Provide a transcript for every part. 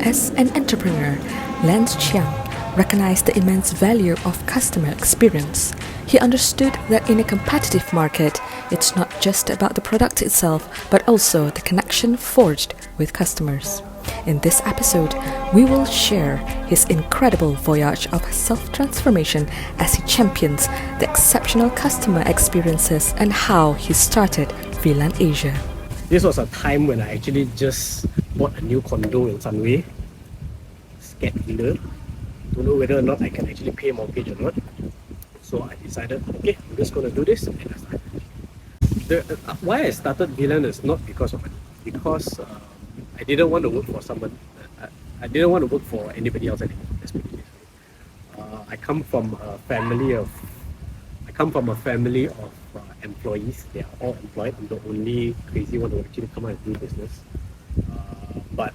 As an entrepreneur, Lance Cheang recognized the immense value of customer experience. He understood that in a competitive market, it's not just about the product itself, but also the connection forged with customers. In this episode, we will share his incredible voyage of self-transformation as he champions the exceptional customer experiences and how he started Vlan Asia. This was a time when I actually just bought a new condo in Sunway. Scared gila. Don't know whether or not I can actually pay mortgage or not. So I decided, okay, I'm just going to do this. And I started. Why I started Vlan is not because of it. Because I didn't want to work for someone. I didn't want to work for anybody else anymore. Let's put it this way. I come from a family of employees. They are all employed. I'm the only crazy one who actually come out and do business. But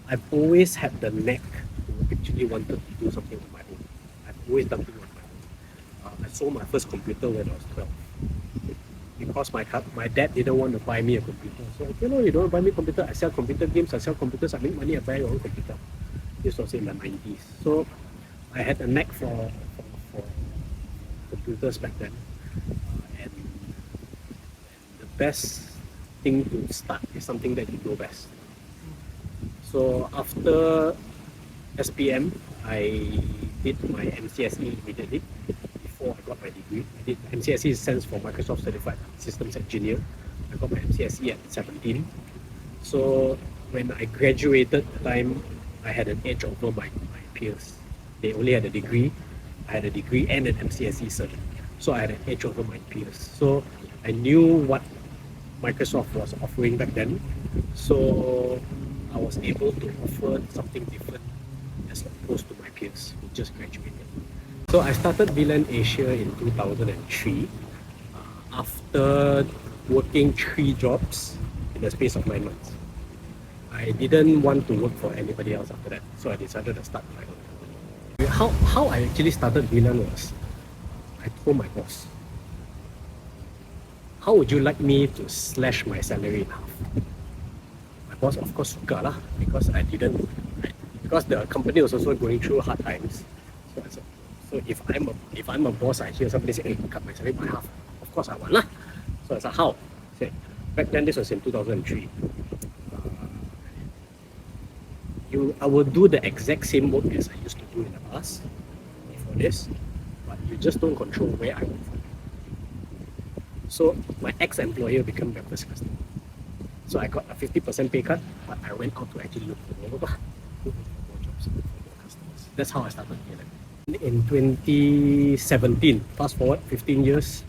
I've always had the knack to actually wanted to do something on my own. I've always done things on my own. I sold my first computer when I was 12. Because my dad didn't want to buy me a computer. So, okay, no, you don't buy me a computer. I sell computer games, I sell computers, I make money, I buy your own computer. This was in the 90s. So I had a knack for computers back then. And the best thing to start is something that you know best. So after SPM, I did my MCSE immediately. Before I got my degree, I did MCSE stands for Microsoft Certified Systems Engineer. I got my MCSE at 17. So when I graduated, the time I had an edge over my peers. They only had a degree. I had a degree and an MCSE cert. So I had an edge over my peers. So I knew what Microsoft was offering back then. So I was able to offer something different as opposed to my peers who just graduated. So I started Vlan Asia in 2003 after working 3 jobs in the space of 9 months. I didn't want to work for anybody else after that, so I decided to start my own. How I actually started Vlan was, I told my boss, how would you like me to slash my salary in half? My boss, of course, suka lah, because because the company was also going through hard times. So I said, so if I'm a boss, I hear somebody say, hey, cut my salary by half. Of course I want lah. So I said, how? I said, back then this was in 2003. I will do the exact same work as I used to do in the past before this, but you just don't control where I work from. So my ex-employer became my first customer. So I got a 50% pay cut, but I went out to actually look for more jobs, look for more customers. That's how I started Vlan. In 2017, fast forward 15 years,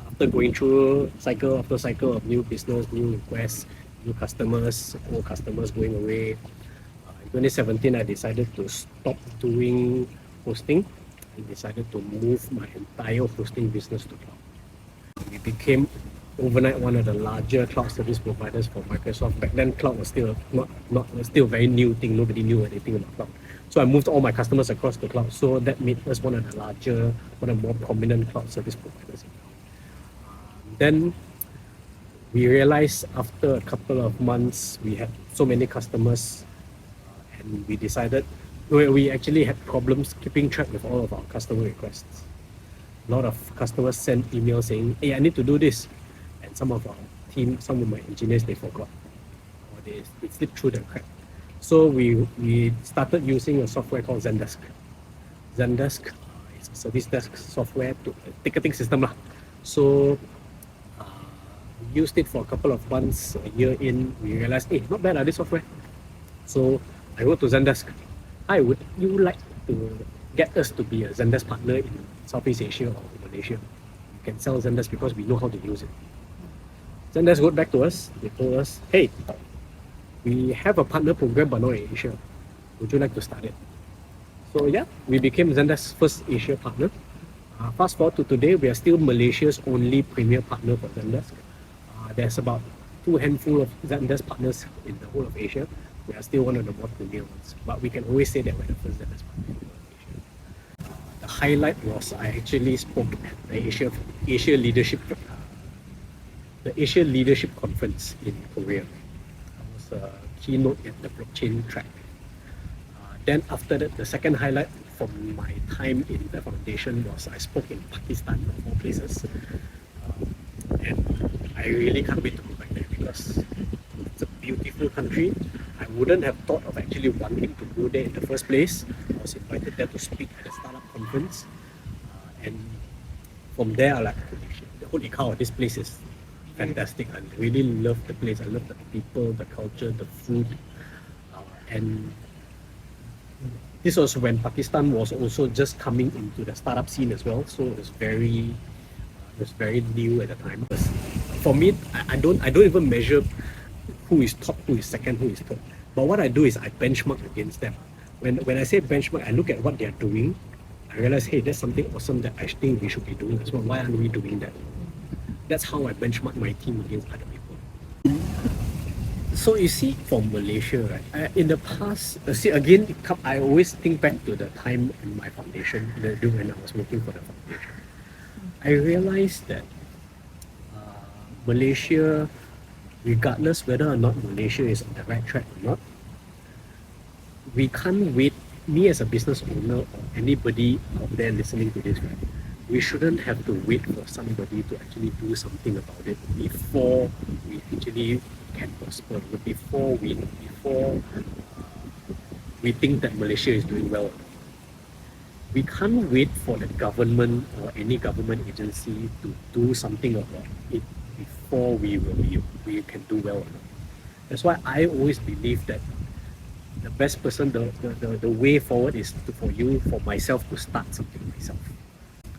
after going through cycle after cycle of new business, new requests, new customers, old customers going away, in 2017 I decided to stop doing hosting and decided to move my entire hosting business to cloud. We became overnight one of the larger cloud service providers for Microsoft. Back then cloud was still still a very new thing, nobody knew anything about cloud. So I moved all my customers across the cloud. So that made us one of the larger, one of the more prominent cloud service providers. Then we realized after a couple of months, we had so many customers and we decided, we actually had problems keeping track with all of our customer requests. A lot of customers sent emails saying, hey, I need to do this. And some of our team, some of my engineers, they forgot. Or they slipped through the crack. So we started using a software called Zendesk. Zendesk is a service desk software to ticketing system lah. So we used it for a couple of months, a year in, we realized, hey, not bad this software. So I wrote to Zendesk, hi, would you like to get us to be a Zendesk partner in Southeast Asia or Malaysia? You can sell Zendesk because we know how to use it. Zendesk wrote back to us, they told us, hey, we have a partner program but not in Asia. Would you like to start it? So yeah, we became Zendesk's first Asia partner. Fast forward to today, we are still Malaysia's only premier partner for Zendesk. There's about 2 handful of Zendesk partners in the whole of Asia. We are still one of the more premier ones, but we can always say that we're the first Zendesk partner in the whole of Asia. The highlight was I actually spoke at the Asia Leadership Conference in Korea. I was a keynote at the blockchain track. Then after that, the second highlight from my time in the foundation was I spoke in Pakistan, of all places. And I really can't wait to go back there because it's a beautiful country. I wouldn't have thought of actually wanting to go there in the first place. I was invited there to speak at a startup conference. And from there, I like, holy cow, this place is fantastic. I really love the place. I love the people, the culture, the food. And this was when Pakistan was also just coming into the startup scene as well. So it was very new at the time. For me, I don't even measure who is top, who is second, who is third. But what I do is I benchmark against them. When I say benchmark, I look at what they are doing. I realize, hey, that's something awesome that I think we should be doing as well. Why aren't we doing that? That's how I benchmark my team against other people. So you see, for Malaysia, right? In the past, see again, I always think back to the time in my foundation, when I was working for the foundation. I realized that Malaysia, regardless whether or not Malaysia is on the right track or not, we can't wait. Me as a business owner or anybody out there listening to this, right? We shouldn't have to wait for somebody to actually do something about it before we actually can prosper, before we think that Malaysia is doing well. We can't wait for the government or any government agency to do something about it before we can do well. That's why I always believe that the best person, the way forward is for myself to start something myself.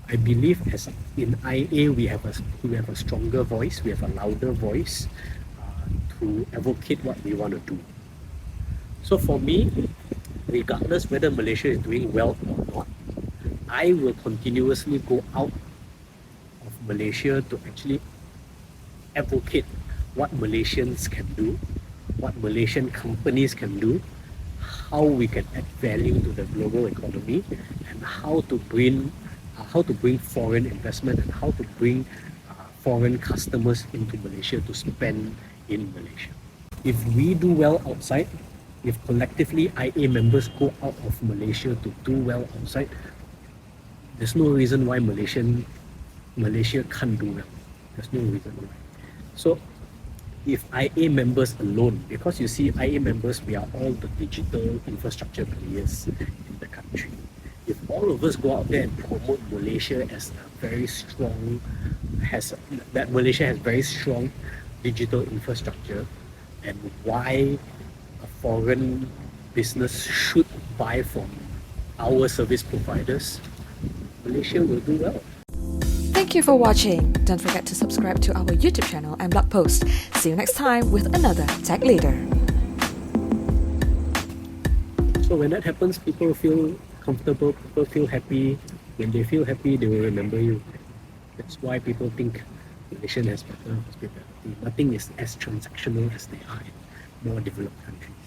I believe as in IA we have a stronger voice, we have a louder voice to advocate what we want to do. So for me, regardless whether Malaysia is doing well or not, I will continuously go out of Malaysia to actually advocate what Malaysians can do, what Malaysian companies can do, how we can add value to the global economy, and how to bring foreign investment and how to bring foreign customers into Malaysia to spend in Malaysia. If we do well outside, if collectively IA members go out of Malaysia to do well outside, there's no reason why Malaysia can't do well. There's no reason why. So if IA members alone, because you see IA members, we are all the digital infrastructure players in the country. If all of us go out there and promote Malaysia as a very strong, Malaysia has very strong digital infrastructure, and why a foreign business should buy from our service providers, Malaysia will do well. Thank you for watching. Don't forget to subscribe to our YouTube channel and blog post. See you next time with another Tech Leader. So when that happens, people feel comfortable, people feel happy. When they feel happy, they will remember you. That's why people think Malaysia has better hospitality. Nothing is as transactional as they are in more developed countries.